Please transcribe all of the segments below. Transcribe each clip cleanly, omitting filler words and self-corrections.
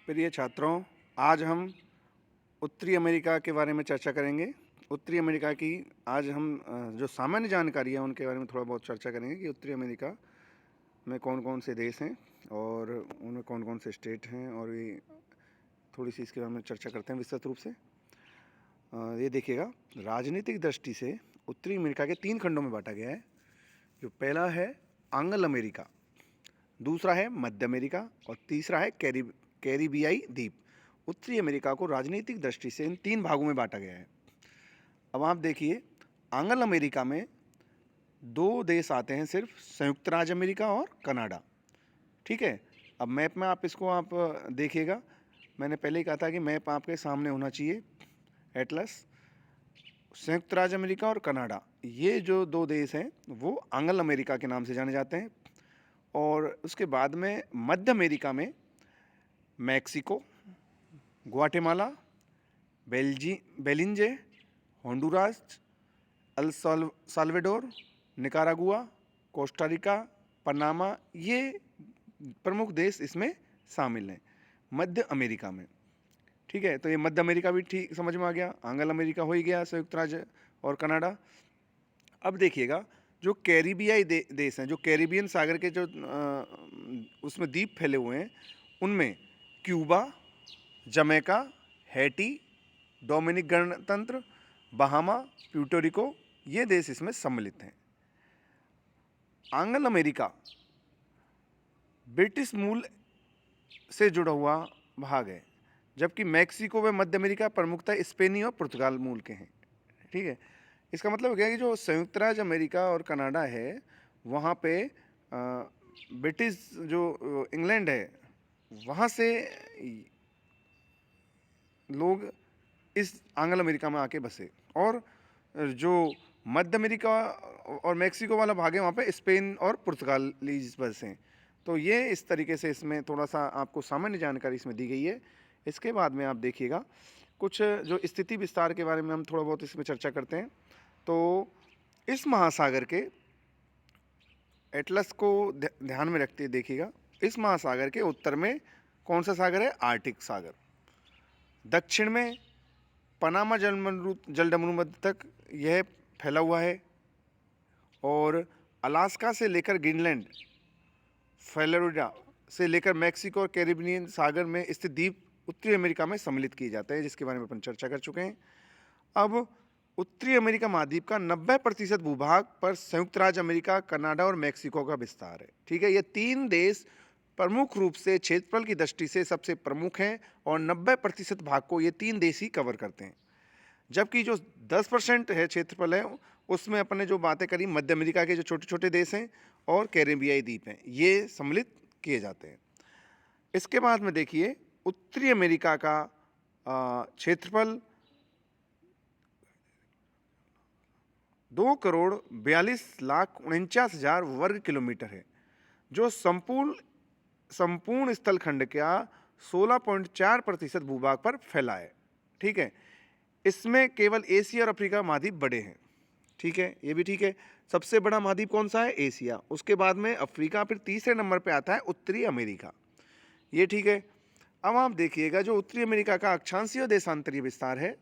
प्रिय छात्रों, आज हम उत्तरी अमेरिका के बारे में चर्चा करेंगे। उत्तरी अमेरिका की आज हम जो सामान्य जानकारी है उनके बारे में थोड़ा बहुत चर्चा करेंगे कि उत्तरी अमेरिका में कौन-कौन से देश हैं और उनमें कौन-कौन से स्टेट हैं, और ये थोड़ी-सी इसके बारे में चर्चा करते हैं विस्तृत रूप से। ये देखिएगा, राजनीतिक दृष्टि से उत्तरी अमेरिका के 3 खंडों में बाँटा गया है। जो पहला है एंग्लो अमेरिका, दूसरा है मध्य अमेरिका और तीसरा है कैरिबियाई द्वीप। उत्तरी अमेरिका को राजनीतिक दृष्टि से इन 3 भागों में बांटा गया है। अब आप देखिए, एंग्लो अमेरिका में 2 देश आते हैं सिर्फ, संयुक्त राज्य अमेरिका और कनाडा। ठीक है, अब मैप में आप इसको देखिएगा। मैंने पहले ही कहा था कि मैप आपके सामने होना चाहिए, एटलस। संयुक्त राज्य अमेरिका और कनाडा, ये जो 2 देश हैं वो एंग्लो अमेरिका के नाम से जाने जाते हैं। और उसके बाद में मध्य अमेरिका में Mexico, Guatemala, Belize, Honduras, El Salvador, Nicaragua, Costa Rica, Panama, ये प्रमुख देश इसमें शामिल हैं मध्य अमेरिका में। ठीक है, तो ये मध्य अमेरिका भी ठीक समझ में आ गया, एंग्लो अमेरिका हो ही गया, संयुक्त राज्य और कनाडा। अब देखिएगा, जो कैरिबियाई देश हैं, जो कैरिबियन सागर के जो उसमें द्वीप फैले हुए हैं, उनमें क्यूबा, जमैका, हैटी, डोमिनिक गणतंत्र, बहामा, प्यूर्टो रिको, ये देश इसमें सम्मिलित हैं। एंग्लो अमेरिका ब्रिटिश मूल से जुड़ा हुआ भाग है, जबकि मैक्सिको व मध्य अमेरिका प्रमुखतः स्पेनी और पुर्तगाल मूल के हैं। ठीक है, इसका मतलब क्या है कि जो संयुक्त राज्य अमेरिका और कनाडा है, वहाँ पे ब्रिटिश जो इंग्लैंड है, वहाँ से लोग इस एंग्लो अमेरिका में आके बसे, और जो मध्य अमेरिका और मैक्सिको वाला भाग है, वहाँ पे स्पेन और पुर्तगालीज बसे। तो ये इस तरीके से इसमें थोड़ा सा आपको सामान्य जानकारी इसमें दी गई है। इसके बाद में आप देखिएगा, कुछ जो स्थिति विस्तार के बारे में हम थोड़ा बहुत इसमें चर्चा करते हैं। तो इस महासागर के एटलस को ध्यान में रखते देखिएगा, इस महासागर के उत्तर में कौन सा सागर है? आर्कटिक सागर। दक्षिण में पनामा जलमंडल तक यह फैला हुआ है, और अलास्का से लेकर ग्रीनलैंड, फ्लोरिडा से लेकर मैक्सिको और कैरिबियन सागर में स्थित द्वीप उत्तरी अमेरिका में सम्मिलित किए जाते हैं, जिसके बारे में अपन चर्चा कर चुके हैं। अब उत्तरी अमेरिका महाद्वीप का 90% भूभाग पर संयुक्त राज्य अमेरिका, कनाडा और मैक्सिको का विस्तार है। ठीक है, ये 3 देश प्रमुख रूप से क्षेत्रफल की दृष्टि से सबसे प्रमुख हैं, और 90% भाग को ये 3 देश ही कवर करते हैं। जबकि जो 10% है क्षेत्रफल है, उसमें अपन ने जो बातें करी, मध्य अमेरिका के जो छोटे छोटे देश हैं और कैरिबियाई द्वीप हैं, ये सम्मिलित किए जाते हैं। इसके बाद में देखिए, उत्तरी अमेरिका का क्षेत्रफल 2,42,49,000 वर्ग किलोमीटर है, जो संपूर्ण स्थलखंड का 16.4% भूभाग पर फैला है। ठीक है, इसमें केवल एशिया और अफ्रीका महाद्वीप बड़े हैं। ठीक है, ये भी ठीक है। सबसे बड़ा महाद्वीप कौन सा है? एशिया। उसके बाद में अफ्रीका, फिर तीसरे नंबर पे आता है उत्तरी अमेरिका। ये ठीक है। अब आप देखिएगा, जो उत्तरी अमेरिका का अक्षांशीय देशांतरीय विस्तार है,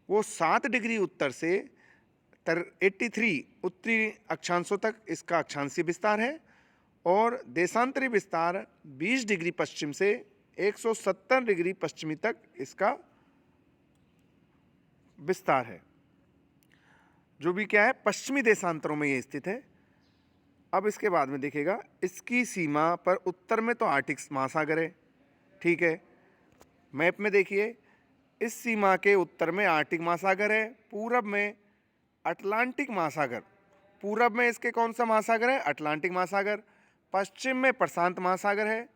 वो 7 डिग्री उत्तर से 83 उत्तरी अक्षांशों तक इसका अक्षांशीय विस्तार है, और देशांतरीय विस्तार 20 डिग्री पश्चिम से 170 डिग्री पश्चिमी तक इसका विस्तार है, जो भी क्या है, पश्चिमी देशांतरों में ये स्थित है। अब इसके बाद में देखिएगा, इसकी सीमा पर उत्तर में तो आर्कटिक महासागर है। ठीक है, मैप में देखिए, इस सीमा के उत्तर में आर्कटिक महासागर है, पूरब में अटलांटिक महासागर, पूरब में इसके कौन सा महासागर है? अटलांटिक महासागर। पश्चिम में प्रशांत महासागर है।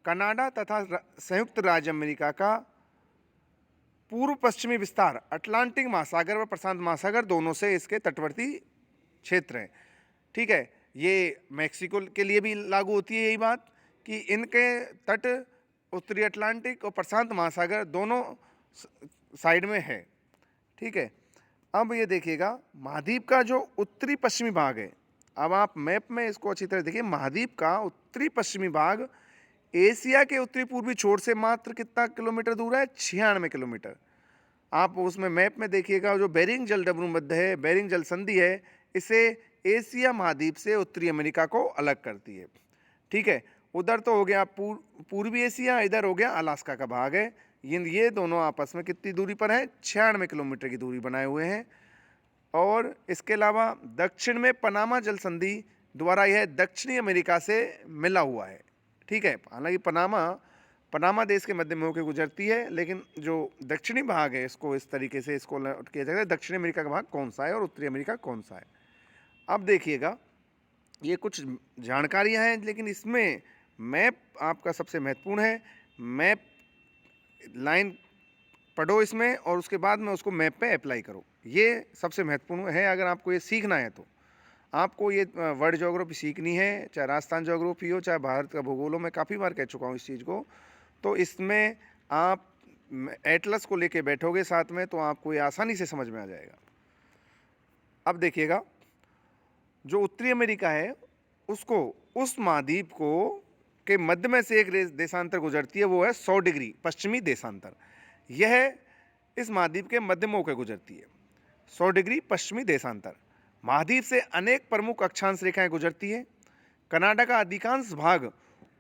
कनाडा तथा संयुक्त राज्य अमेरिका का पूर्व पश्चिमी विस्तार अटलांटिक महासागर और प्रशांत महासागर दोनों से इसके तटवर्ती क्षेत्र हैं। ठीक है, ये मैक्सिको के लिए भी लागू होती है यही बात, कि इनके तट उत्तरी अटलांटिक और प्रशांत महासागर दोनों साइड में है। ठीक है, अब ये देखिएगा, महाद्वीप का जो उत्तरी पश्चिमी भाग है, अब आप मैप में इसको अच्छी तरह देखिए, महाद्वीप का उत्तरी पश्चिमी भाग एशिया के उत्तरी पूर्वी छोर से मात्र कितना किलोमीटर दूर है? 96 किलोमीटर। आप उसमें मैप में देखिएगा, जो बेरिंग जलडमरू मध्य है, बेरिंग जल संधि है, इसे एशिया महाद्वीप से उत्तरी अमेरिका को अलग करती है। ठीक है, उधर तो हो गया पूर्वी एशिया, इधर हो गया अलास्का का भाग है। ये दोनों आपस में कितनी दूरी पर है? 96 किलोमीटर की दूरी बनाए हुए हैं। और इसके अलावा दक्षिण में पनामा जल संधि द्वारा यह दक्षिणी अमेरिका से मिला हुआ है। ठीक है, हालांकि पनामा देश के मध्य में होकर गुजरती है, लेकिन जो दक्षिणी भाग है इसको इस तरीके से इसको किया जाता है, दक्षिणी अमेरिका का भाग कौन सा है और उत्तरी अमेरिका कौन सा है। अब देखिएगा, ये कुछ जानकारियां हैं, लेकिन इसमें मैप आपका सबसे महत्वपूर्ण है। मैप लाइन पढ़ो इसमें और उसके बाद में उसको मैप पे अप्लाई करो, ये सबसे महत्वपूर्ण है। अगर आपको ये सीखना है तो आपको ये वर्ल्ड ज्योग्राफी सीखनी है, चाहे राजस्थान ज्योग्राफी हो, चाहे भारत का भूगोल हो। मैं काफ़ी बार कह चुका हूँ इस चीज़ को। तो इसमें आप एटलस को लेके बैठोगे साथ में, तो आपको ये आसानी से समझ में आ जाएगा। अब देखिएगा, जो उत्तरी अमेरिका है उसको, उस महाद्वीप को के मध्य में से एक देशांतर गुजरती है, वो है 100 डिग्री पश्चिमी देशांतर। यह इस महाद्वीप के मध्य में होकर गुजरती है, 100 डिग्री पश्चिमी देशांतर। महाद्वीप से अनेक प्रमुख अक्षांश रेखाएं गुजरती है। कनाडा का अधिकांश भाग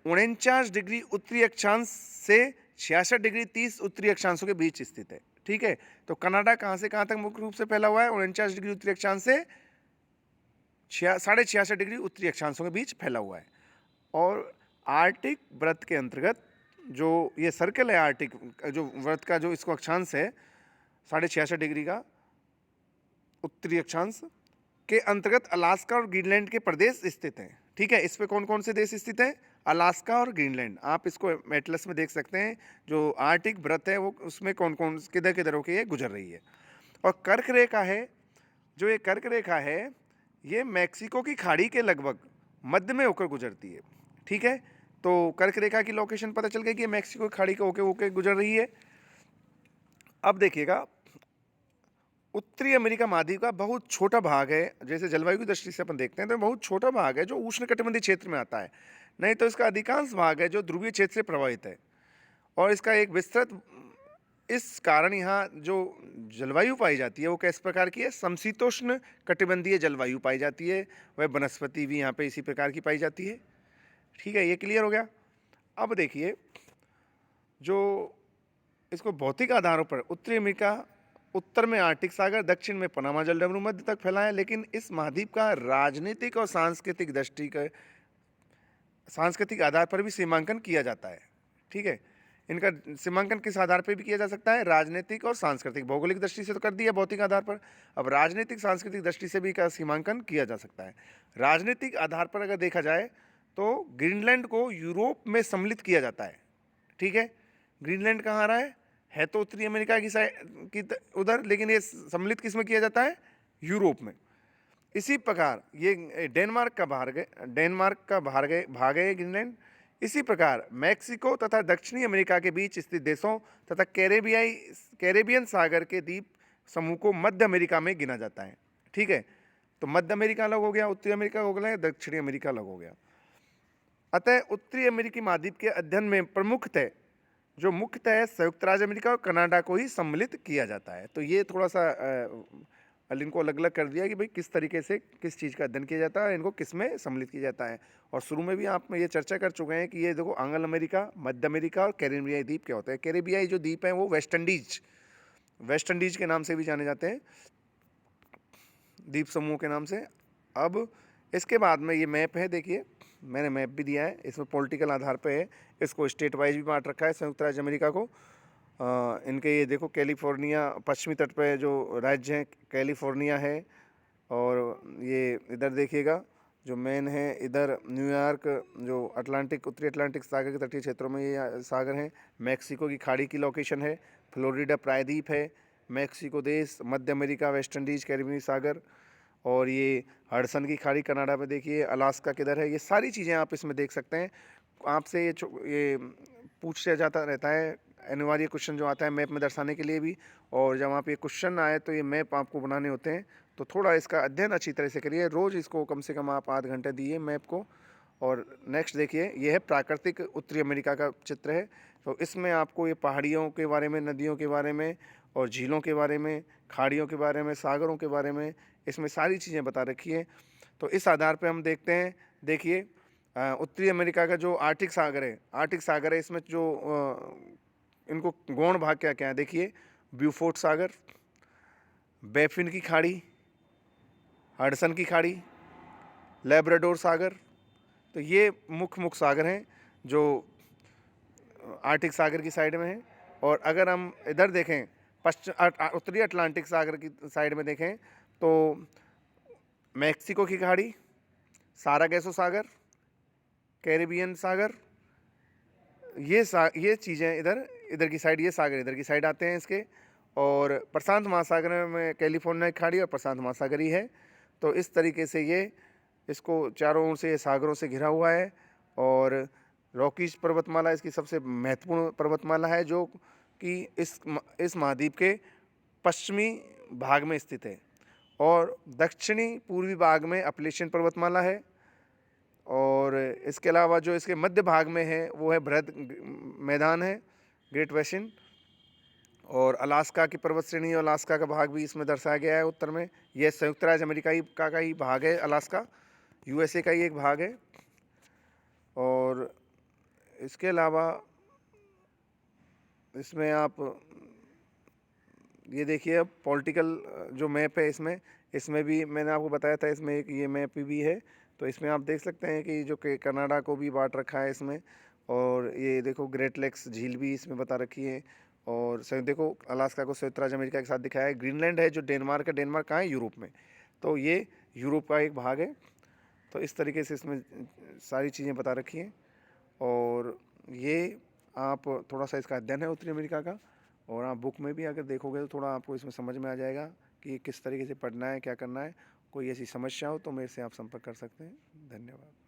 49 डिग्री उत्तरी अक्षांश से 66 डिग्री 30 उत्तरी अक्षांशों के बीच स्थित है। ठीक है, तो कनाडा कहाँ से कहाँ तक मुख्य रूप से फैला हुआ है? 49 डिग्री उत्तरी अक्षांश से 66.5 डिग्री उत्तरी अक्षांशों के बीच फैला हुआ है। और आर्टिक वृत्त के अंतर्गत, जो ये सर्कल है आर्टिक जो वृत्त का, जो इसको अक्षांश है 66.5 डिग्री का उत्तरी अक्षांश के अंतर्गत अलास्का और ग्रीनलैंड के प्रदेश स्थित हैं। ठीक है, इस पे कौन कौन से देश स्थित हैं? अलास्का और ग्रीनलैंड। आप इसको एटलस में देख सकते हैं, जो आर्टिक वृत्त है वो उसमें कौन कौन किधर किधर होकर ये गुजर रही है। और कर्क रेखा है, जो ये कर्क रेखा है, ये मैक्सिको की खाड़ी के लगभग मध्य में होकर गुजरती है। ठीक है, तो कर्क रेखा की लोकेशन पता चल गई कि मैक्सिको की खाड़ी के होके गुजर रही है। अब देखिएगा, उत्तरी अमेरिका महाद्वीप का बहुत छोटा भाग है, जैसे जलवायु की दृष्टि से अपन देखते हैं तो बहुत छोटा भाग है जो उष्णकटिबंधीय क्षेत्र में आता है, नहीं तो इसका अधिकांश भाग है जो ध्रुवीय क्षेत्र से प्रभावित है। और इसका एक विस्तृत, इस कारण यहाँ जो जलवायु पाई जाती है वो किस प्रकार की है? समशीतोष्ण कटिबंधीय जलवायु पाई जाती है। वह वनस्पति भी यहाँ पे इसी प्रकार की पाई जाती है। ठीक है, ये क्लियर हो गया। अब देखिए, जो इसको भौतिक आधारों पर उत्तरी अमेरिका उत्तर में आर्कटिक सागर, दक्षिण में पनामा जलडमरू मध्य तक फैला है, लेकिन इस महाद्वीप का राजनीतिक और सांस्कृतिक आधार पर भी सीमांकन किया जाता है। ठीक है, इनका सीमांकन किस आधार पर भी किया जा सकता है? राजनीतिक और सांस्कृतिक। भौगोलिक दृष्टि से तो कर दिया भौतिक आधार पर, अब राजनीतिक सांस्कृतिक दृष्टि से भी इसका सीमांकन किया जा सकता है। राजनीतिक आधार पर अगर देखा जाए तो ग्रीनलैंड को यूरोप में सम्मिलित किया जाता है। ठीक है, ग्रीनलैंड कहाँ आ रहा है तो उत्तरी अमेरिका की साइड की उधर, लेकिन ये सम्मिलित किस में किया जाता है? यूरोप में। इसी प्रकार ये डेनमार्क का भाग है ग्रीनलैंड। इसी प्रकार मैक्सिको तथा दक्षिणी अमेरिका के बीच स्थित देशों तथा कैरेबियन सागर के द्वीप समूह को मध्य अमेरिका में गिना जाता है। ठीक है, तो मध्य अमेरिका अलग हो गया, उत्तरी अमेरिका हो गया, दक्षिणी अमेरिका अलग हो गया। अतः उत्तरी अमेरिकी महाद्वीप के अध्ययन में मुख्यतः संयुक्त राज्य अमेरिका और कनाडा को ही सम्मिलित किया जाता है। तो ये थोड़ा सा इनको अलग अलग कर दिया कि भाई किस तरीके से किस चीज़ का अध्ययन किया जाता है, इनको किस में सम्मिलित किया जाता है। और शुरू में भी आप ये चर्चा कर चुके हैं कि ये देखो, एंग्ल अमेरिका, मध्य अमेरिका और कैरेबियाई द्वीप क्या होते हैं। कैरेबियाई जो द्वीप हैं वो वेस्ट इंडीज के नाम से भी जाने जाते हैं, द्वीप समूह के नाम से। अब इसके बाद में ये मैप है, देखिए मैंने मैप भी दिया है, इसमें पॉलिटिकल आधार पे है, इसको स्टेट वाइज भी बांट रखा है संयुक्त राज्य अमेरिका को। इनके ये देखो, कैलिफोर्निया पश्चिमी तट पे जो राज्य है कैलिफोर्निया है, और ये इधर देखिएगा जो मेन है, इधर न्यूयॉर्क, जो उत्तरी अटलांटिक सागर के तटीय क्षेत्रों में ये सागर हैं। मैक्सिको की खाड़ी की लोकेशन है, फ्लोरिडा प्रायद्वीप है, मैक्सिको देश, मध्य अमेरिका, वेस्ट इंडीज, कैरिबियन सागर, और ये हडसन की खाड़ी कनाडा में देखिए, अलास्का किधर है। ये सारी चीज़ें आप इसमें देख सकते हैं। आपसे ये पूछा जाता रहता है, अनिवार्य क्वेश्चन जो आता है मैप में दर्शाने के लिए भी, और जब आप ये क्वेश्चन आए तो ये मैप आपको बनाने होते हैं, तो थोड़ा इसका अध्ययन अच्छी तरह से करिए। रोज़ इसको कम से कम आप आध घंटे दिए मैप को, और नेक्स्ट देखिए, ये है प्राकृतिक उत्तरी अमेरिका का चित्र है। तो इसमें आपको ये पहाड़ियों के बारे में, नदियों के बारे में और झीलों के बारे में, खाड़ियों के बारे में, सागरों के बारे में, इसमें सारी चीज़ें बता रखी हैं। तो इस आधार पे हम देखते हैं, देखिए उत्तरी अमेरिका का जो आर्कटिक सागर है, इसमें जो इनको गौण भाग क्या क्या है देखिए, ब्यूफोर्ट सागर, बैफिन की खाड़ी, हडसन की खाड़ी, लेब्राडोर सागर। तो ये मुख्य सागर हैं जो आर्कटिक सागर की साइड में हैं। और अगर हम इधर देखें उत्तरी अटलांटिक सागर की साइड में देखें तो मैक्सिको की खाड़ी, सारागैसो सागर, कैरिबियन सागर, ये चीज़ें इधर की साइड, ये सागर इधर की साइड आते हैं इसके। और प्रशांत महासागर में कैलिफोर्निया की खाड़ी और प्रशांत महासागर ही है। तो इस तरीके से ये इसको चारों ओर से सागरों से घिरा हुआ है। और रॉकीज पर्वतमाला इसकी सबसे महत्वपूर्ण पर्वतमाला है, जो कि इस महाद्वीप के पश्चिमी भाग में स्थित है। और दक्षिणी पूर्वी भाग में अपलेशियन पर्वतमाला है। और इसके अलावा जो इसके मध्य भाग में है वो है बृहद मैदान है, ग्रेट बेसिन। और अलास्का की पर्वत श्रेणी और अलास्का का भाग भी इसमें दर्शाया गया है उत्तर में। यह संयुक्त राज्य अमेरिका का ही भाग है, अलास्का यूएसए का ही एक भाग है। और इसके अलावा इसमें आप ये देखिए, अब पॉलिटिकल जो मैप है इसमें भी मैंने आपको बताया था, इसमें एक ये मैप भी है। तो इसमें आप देख सकते हैं कि जो कि कनाडा को भी बांट रखा है इसमें। और ये देखो ग्रेट लेक्स झील भी इसमें बता रखी है। और देखो अलास्का को संयुक्त राज्य अमेरिका के साथ दिखाया है। ग्रीनलैंड है जो डेनमार्क है, डेनमार्क कहाँ है, यूरोप में। तो ये यूरोप का एक भाग है। तो इस तरीके से इसमें सारी चीज़ें बता रखी हैं। और ये आप थोड़ा सा इसका अध्ययन है उत्तरी अमेरिका का। और आप बुक में भी अगर देखोगे तो थोड़ा आपको इसमें समझ में आ जाएगा कि किस तरीके से पढ़ना है, क्या करना है। कोई ऐसी समस्या हो तो मेरे से आप संपर्क कर सकते हैं। धन्यवाद।